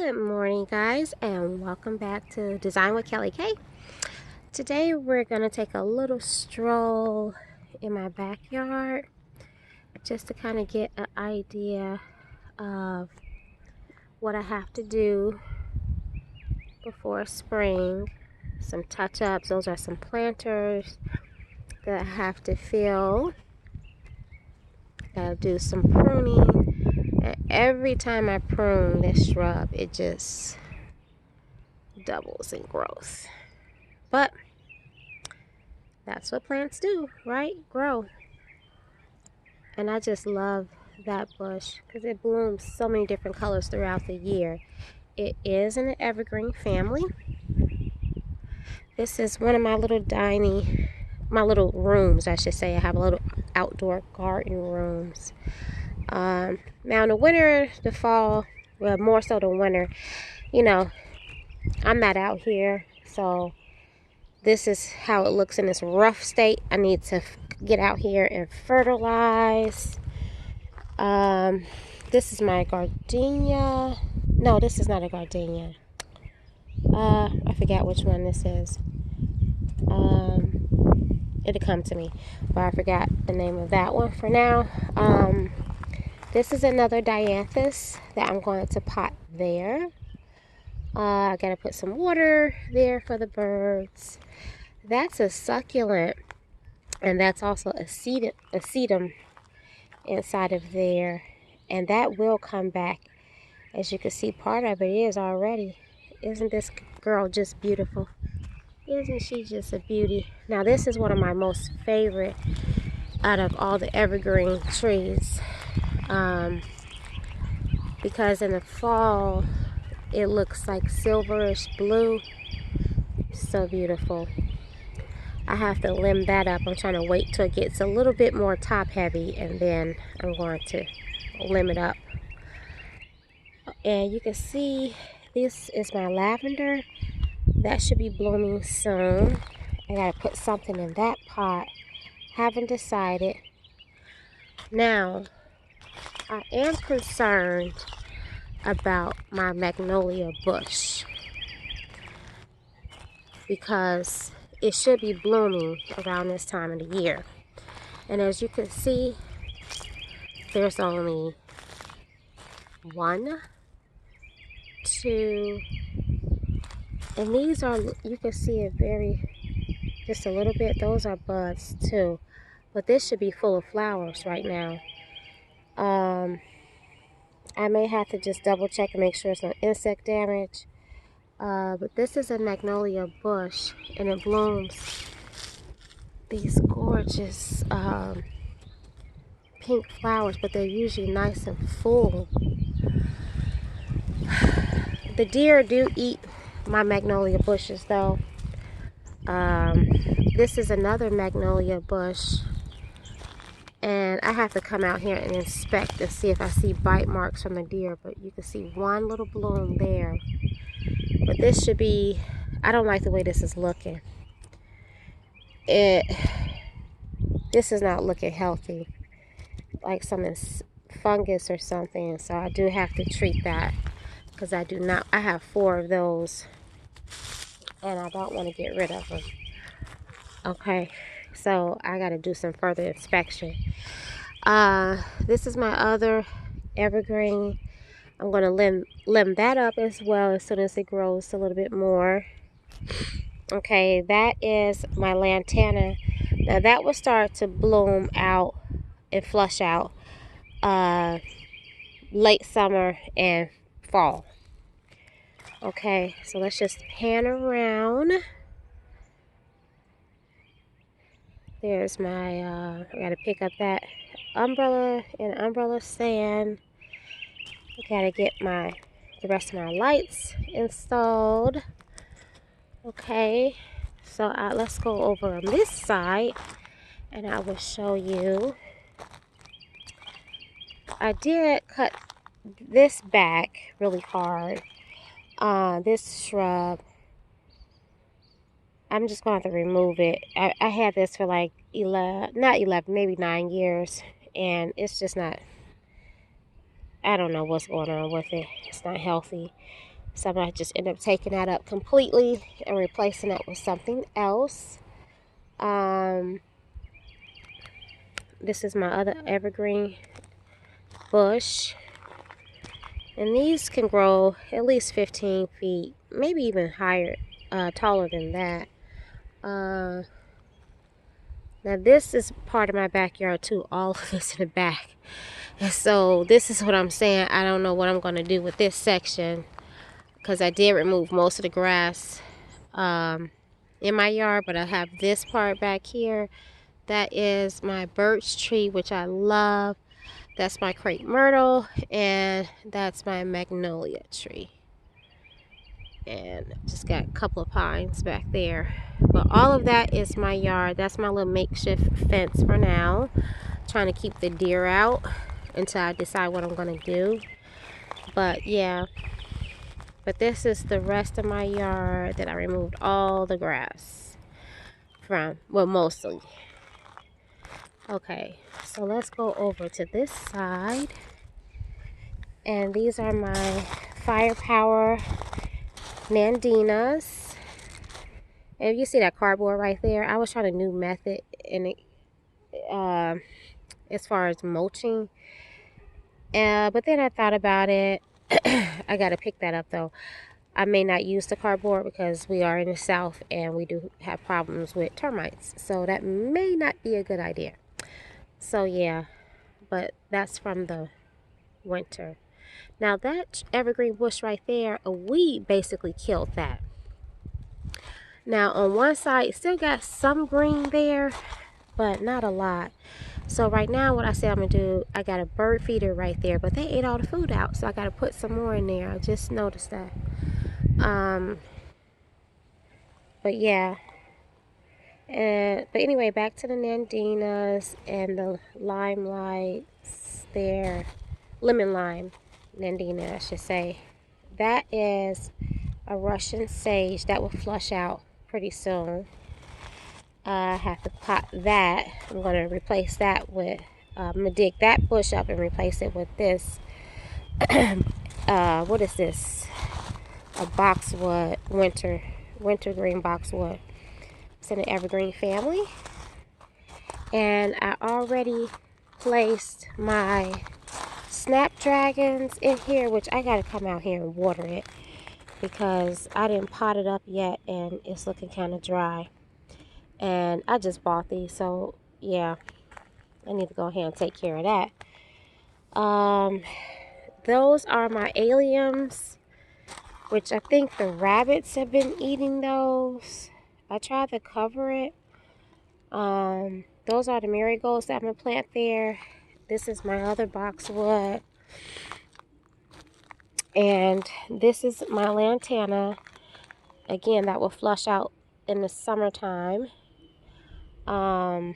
Good morning, guys, and welcome back to Design with Kelly K. Today we're going to take a little stroll in my backyard just to kind of get an idea of what I have to do before spring. Some touch-ups. Those are some planters that I have to fill. Gotta do some pruning. And every time I prune this shrub, it just doubles in growth. But that's what plants do, right? Grow. And I just love that bush because it blooms so many different colors throughout the year. It is in the evergreen family. This is one of my little rooms, I should say. I have a little outdoor garden rooms. Now in the winter, the fall, well, more so the winter, I'm not out here, so this is how it looks in this rough state. I need to get out here and fertilize. This is my gardenia. No, this is not a gardenia. I forgot which one this is. It'll come to me, but I forgot the name of that one for now. This is another dianthus that I'm going to pot there. I gotta put some water there for the birds. That's a succulent, and that's also a sedum inside of there, and that will come back. As you can see, part of it is already. Isn't this girl just beautiful? Isn't she just a beauty? Now this is one of my most favorite out of all the evergreen trees, because in the fall it looks like silverish blue. So beautiful. I have to limb that up. I'm trying to wait till it gets a little bit more top heavy, and then I'm going to limb it up. And you can see this is my lavender. That should be blooming soon. I gotta put something in that pot. Haven't decided. Now, I am concerned about my Magnolia Bush because it should be blooming around this time of the year. And as you can see, there's only 1, 2, and these are, you can see it just a little bit. Those are buds too, but this should be full of flowers right now. I may have to just double check and make sure it's no insect damage. But this is a Magnolia Bush, and it blooms these gorgeous pink flowers, but they're usually nice and full. The deer do eat my Magnolia bushes though. This is another Magnolia bush, and I have to come out here and inspect and see if I see bite marks from the deer, but you can see one little bloom there. But this should be, I don't like the way this is looking. This is not looking healthy, like some fungus or something, so I do have to treat that, because I have 4 of those, and I don't want to get rid of them. Okay, so I got to do some further inspection. This is my other evergreen. I'm going to limb that up as well as soon as it grows a little bit more. Okay, that is my Lantana. Now that will start to bloom out and flush out late summer and fall. Okay, so let's just pan around. There's my, I gotta pick up that umbrella and umbrella stand. I gotta get the rest of my lights installed. Okay, so let's go over on this side, and I will show you. I did cut this back really hard. This shrub, I'm just going to have to remove it. I had this for like maybe 9 years, and it's just not, I don't know what's going on with it. It's not healthy. So I might just end up taking that up completely and replacing it with something else. This is my other evergreen bush. And these can grow at least 15 feet, maybe even higher, taller than that. Now this is part of my backyard too, all of this in the back. And so this is what I'm saying. I don't know what I'm going to do with this section, because I did remove most of the grass in my yard, but I have this part back here. That is my birch tree, which I love. That's my crepe myrtle, and that's my magnolia tree. And just got a couple of pines back there. But all of that is my yard. That's my little makeshift fence for now. Trying to keep the deer out until I decide what I'm going to do. But yeah. But this is the rest of my yard that I removed all the grass from. Well, mostly. Okay, so let's go over to this side. And these are my Firepower Nandinas. And you see that cardboard right there? I was trying a new method in it, as far as mulching. But then I thought about it. I got to pick that up though. I may not use the cardboard because we are in the South and we do have problems with termites. So that may not be a good idea. So yeah, but that's from the winter. Now that evergreen bush right there, a weed basically killed that. Now on one side, it still got some green there, but not a lot. So right now what I said I'm going to do, I got a bird feeder right there, but they ate all the food out. So I got to put some more in there. I just noticed that. But yeah. But anyway, back to the Nandinas and the limelights there. Lemon lime Nandina, I should say. That is a Russian sage that will flush out pretty soon. I have to pot that. I'm going to replace that with, I'm going to dig that bush up and replace it with this. What is this? A boxwood, wintergreen boxwood. It's in the evergreen family. And I already placed my snapdragons in here, which I got to come out here and water it because I didn't pot it up yet and it's looking kind of dry. And I just bought these, so yeah, I need to go ahead and take care of that. Those are my alliums, which I think the rabbits have been eating those. I tried to cover it. Those are the marigolds that I'm going to plant there. This is my other boxwood. And this is my lantana. Again, that will flush out in the summertime. And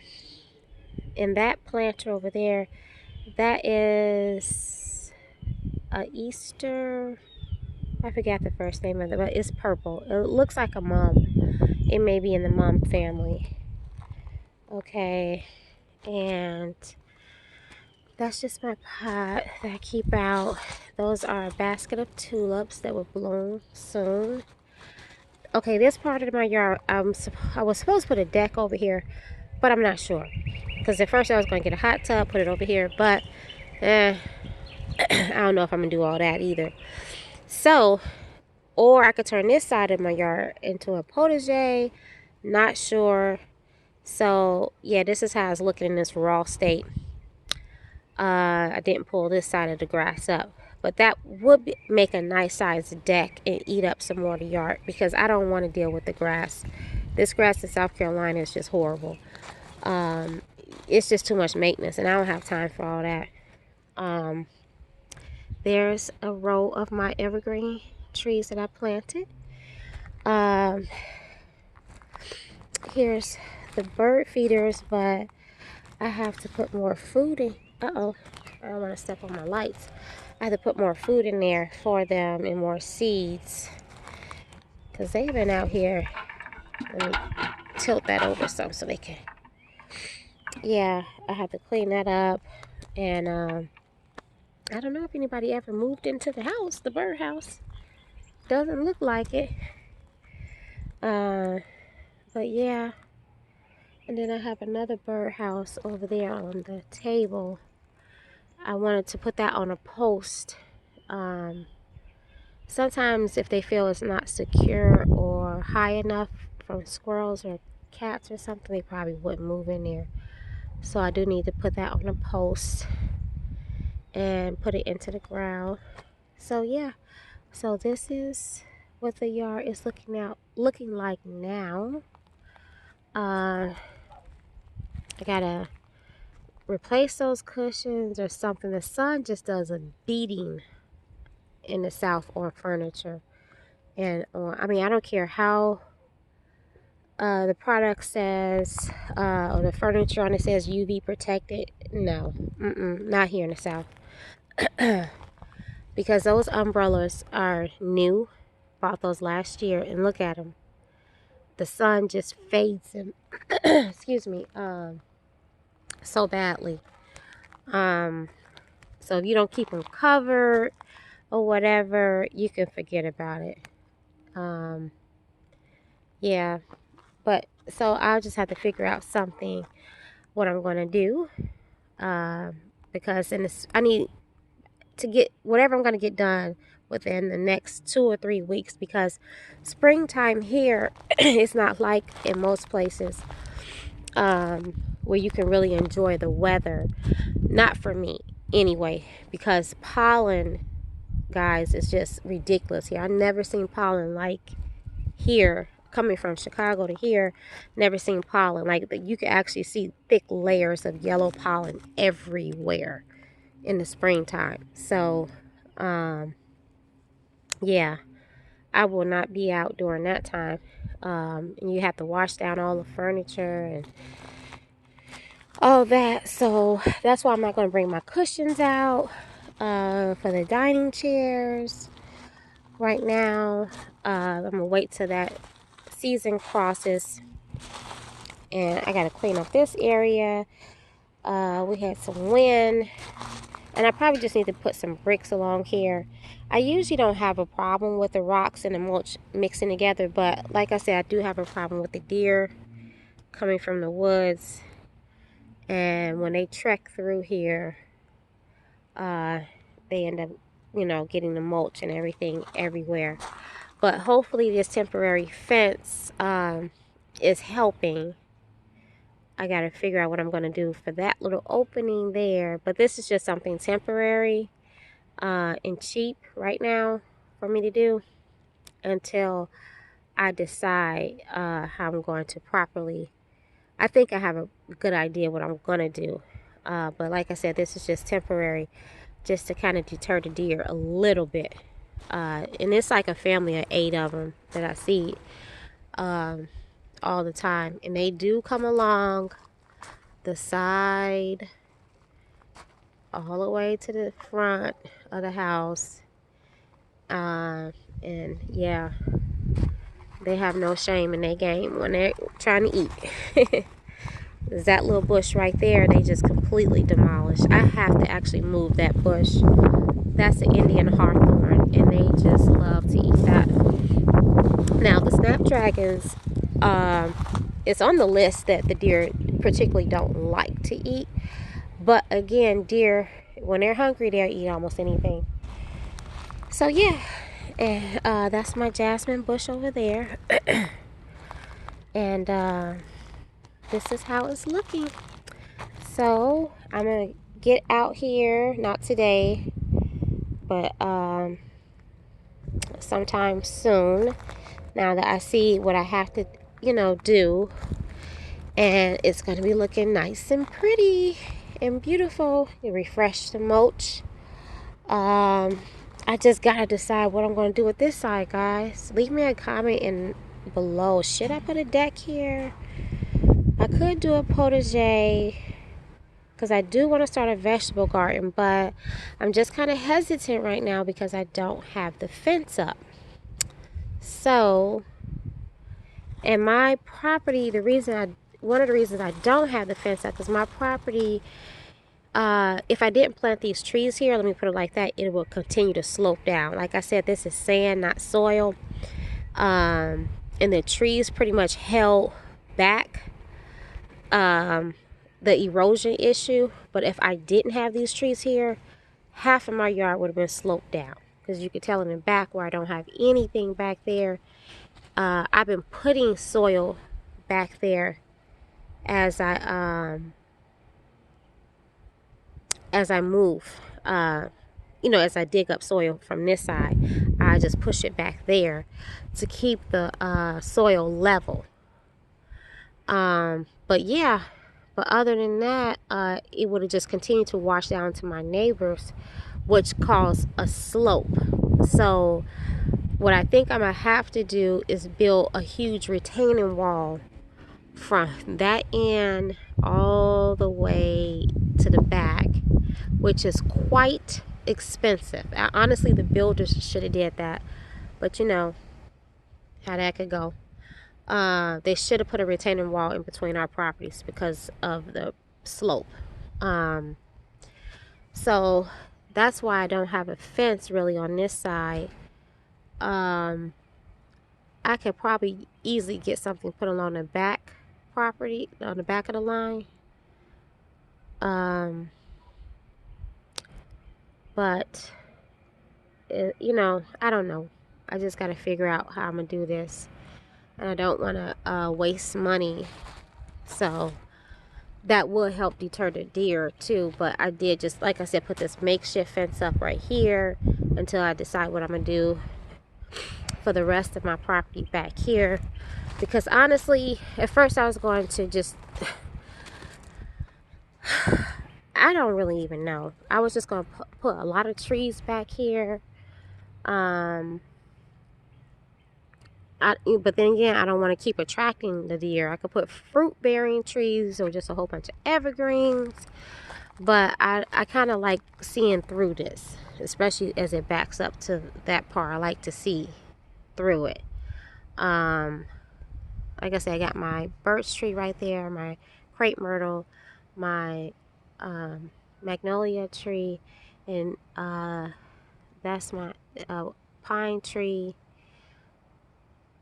that planter over there, that is a Easter, I forgot the first name of it, but it's purple. It looks like a mum. It may be in the mum family. Okay, and that's just my pot that I keep out. Those are a basket of tulips that will bloom soon. Okay, this part of my yard, I was supposed to put a deck over here, but I'm not sure. Because at first I was going to get a hot tub, put it over here, but I don't know if I'm going to do all that either. So, or I could turn this side of my yard into a potager. Not sure. So, yeah, this is how it's looking in this raw state. I didn't pull this side of the grass up. But that would make a nice sized deck and eat up some more of the yard because I don't want to deal with the grass. This grass in South Carolina is just horrible. It's just too much maintenance and I don't have time for all that. There's a row of my evergreen trees that I planted. Here's the bird feeders, but I have to put more food in. Uh-oh, I don't want to step on my lights. I have to put more food in there for them and more seeds because they've been out here. Let me tilt that over some so they can. Yeah, I have to clean that up. And I don't know if anybody ever moved into the house, the bird house. doesn't look like it. But yeah. And then I have another birdhouse over there on the table. I wanted to put that on a post. Sometimes if they feel it's not secure or high enough from squirrels or cats or something, they probably wouldn't move in there. So I do need to put that on a post and put it into the ground. So yeah, so this is what the yard is looking like now. I gotta replace those cushions or something. The sun just does a beating in the south on furniture. And I mean, I don't care how the product says, or the furniture on it says UV protected. No, not here in the south. Because those umbrellas are new. Bought those last year, and look at them. The sun just fades them. Excuse me. So badly. So if you don't keep them covered or whatever, you can forget about it. Yeah, but so I'll just have to figure out something what I'm going to do, because I need to get whatever I'm going to get done within the next 2 or 3 weeks, because springtime here is not like in most places where you can really enjoy the weather. Not for me anyway, because pollen, guys, is just ridiculous here. I've never seen pollen like here. Coming from Chicago to here, never seen pollen. Like, you can actually see thick layers of yellow pollen everywhere in the springtime. So, yeah, I will not be out during that time. And you have to wash down all the furniture and all that. So that's why I'm not going to bring my cushions out for the dining chairs right now. I'm going to wait till that season crosses. And I got to clean up this area. We had some wind. And I probably just need to put some bricks along here. I usually don't have a problem with the rocks and the mulch mixing together. But like I said, I do have a problem with the deer coming from the woods. And when they trek through here, they end up, getting the mulch and everything everywhere. But hopefully this temporary fence is helping. I got to figure out what I'm going to do for that little opening there. But this is just something temporary and cheap right now for me to do until I decide how I'm going to properly. I think I have a good idea what I'm going to do. But like I said, this is just temporary, just to kind of deter the deer a little bit. And it's like a family of 8 of them that I see all the time. And they do come along the side all the way to the front of the house. And yeah, they have no shame in their game when they're trying to eat. That little bush right there, they just completely demolished. I have to actually move that bush. That's an Indian hawthorn, and they just love to eat that. Now, the snapdragons, it's on the list that the deer particularly don't like to eat. But again, deer, when they're hungry, they'll eat almost anything. So yeah, and that's my jasmine bush over there. And this is how it's looking. So I'm gonna get out here, not today, but sometime soon, now that I see what I have to do, and it's gonna be looking nice and pretty and beautiful. You refresh the mulch. I just gotta decide what I'm gonna do with this side, guys. Leave me a comment in below. Should I put a deck here? I could do a potager, because I do want to start a vegetable garden, but I'm just kind of hesitant right now because I don't have the fence up. So, and my property, one of the reasons I don't have the fence up is my property if I didn't plant these trees here, let me put it like that, it will continue to slope down. Like I said, this is sand, not soil. And the trees pretty much held back the erosion issue. But if I didn't have these trees here, half of my yard would have been sloped down. Because you could tell in the back where I don't have anything back there. I've been putting soil back there as I move. As I dig up soil from this side, I just push it back there to keep the soil level. But yeah, but other than that, it would have just continued to wash down to my neighbors, which caused a slope. So what I think I'm gonna have to do is build a huge retaining wall from that end all the way to the back, which is quite expensive. Honestly, the builders should have did that, but you know how that could go. They should have put a retaining wall in between our properties because of the slope. So that's why I don't have a fence really on this side. I could probably easily get something put along the back property, on the back of the line. But I don't know. I just got to figure out how I'm gonna do this, and I don't want to waste money. So that would help deter the deer too. But I did, just like I said, put this makeshift fence up right here until I decide what I'm gonna do for the rest of my property back here. Because honestly, at first I was going to just I don't really even know. I was just going to put a lot of trees back here. But then again, I don't want to keep attracting the deer. I could put fruit-bearing trees or just a whole bunch of evergreens. But I kind of like seeing through this, especially as it backs up to that part. I like to see through it. Like I said, I got my birch tree right there, my crepe myrtle, my magnolia tree, and that's my pine tree,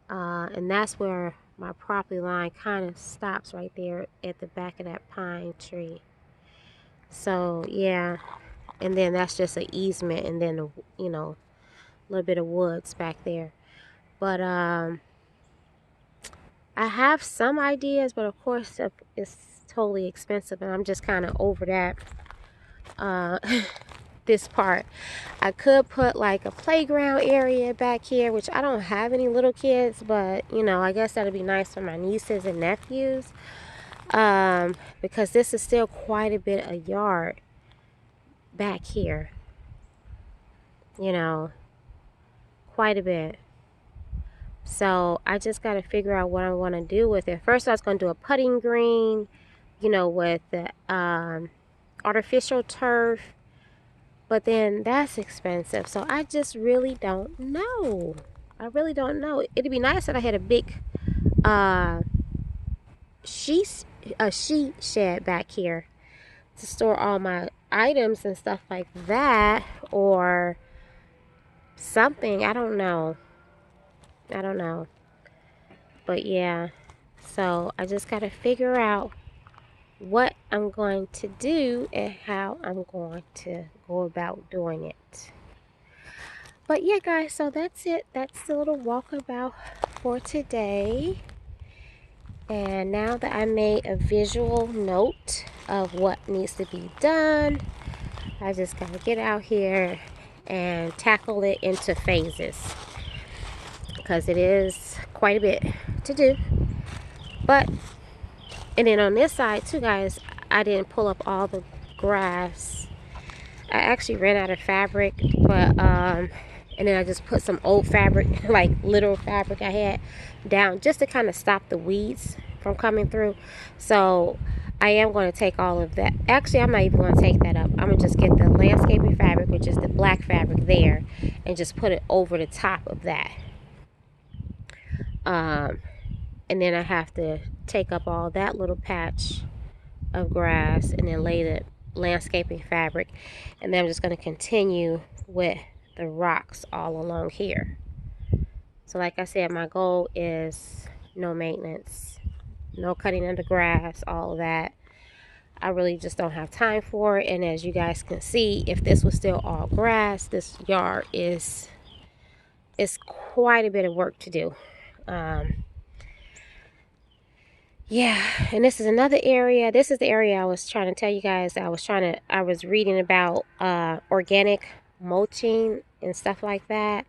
and that's where my property line kind of stops right there at the back of that pine tree. So yeah, and then that's just an easement, and then a little bit of woods back there. But I have some ideas, but of course it's totally expensive, and I'm just kind of over that. This part, I could put like a playground area back here, which I don't have any little kids, but I guess that'd be nice for my nieces and nephews, because this is still quite a bit of yard back here, quite a bit. So I just got to figure out what I want to do with it. First I was going to do a putting green, with the artificial turf. But then that's expensive. So I just really don't know. I really don't know. It'd be nice if I had a big sheet shed back here to store all my items and stuff like that, or something. I don't know. But yeah. So I just got to figure out what I'm going to do and how I'm going to go about doing it. But yeah, guys, so that's it. That's the little walkabout for today. And now that I made a visual note of what needs to be done, I just gotta get out here and tackle it into phases, because it is quite a bit to do. And then on this side too, guys, I didn't pull up all the grass. I actually ran out of fabric, but and then I just put some old fabric, like literal fabric I had, down just to kind of stop the weeds from coming through. So I am going to take all of that. Actually, I'm not even going to take that up. I'm going to just get the landscaping fabric, which is the black fabric there, and just put it over the top of that. And then I have to take up all that little patch of grass and then lay landscaping fabric. And then I'm just going to continue with the rocks all along here. So like I said, my goal is no maintenance, no cutting of the grass, all of that. I really just don't have time for it. And as you guys can see, if this was still all grass, this yard is quite a bit of work to do. Yeah, and this is another area. This is the area I was trying to tell you guys. I was reading about organic mulching and stuff like that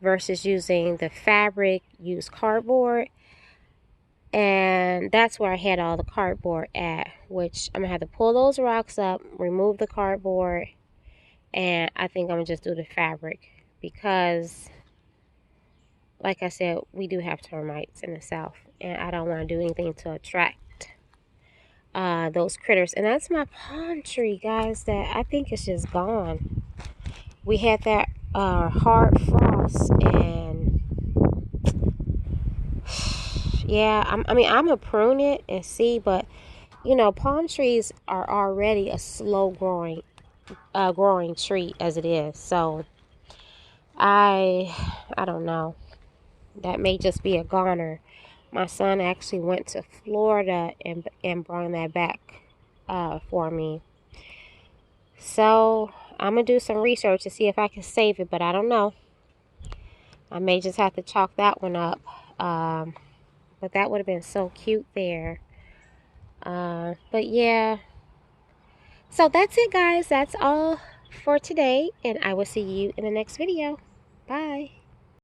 versus using the fabric, use cardboard. And that's where I had all the cardboard at, which I'm gonna have to pull those rocks up, remove the cardboard, and I think I'm gonna just do the fabric because, like I said, we do have termites in the south, and I don't want to do anything to attract those critters. And that's my palm tree, guys, that I think is just gone. We had that hard frost, and yeah, I'm gonna prune it and see, but you know, palm trees are already a slow growing tree as it is. So I don't know. That may just be a goner. My son actually went to Florida and brought that back for me. So I'm gonna do some research to see if I can save it, but I don't know. I may just have to chalk that one up. But that would have been so cute there. But yeah. So that's it, guys. That's all for today, and I will see you in the next video. Bye.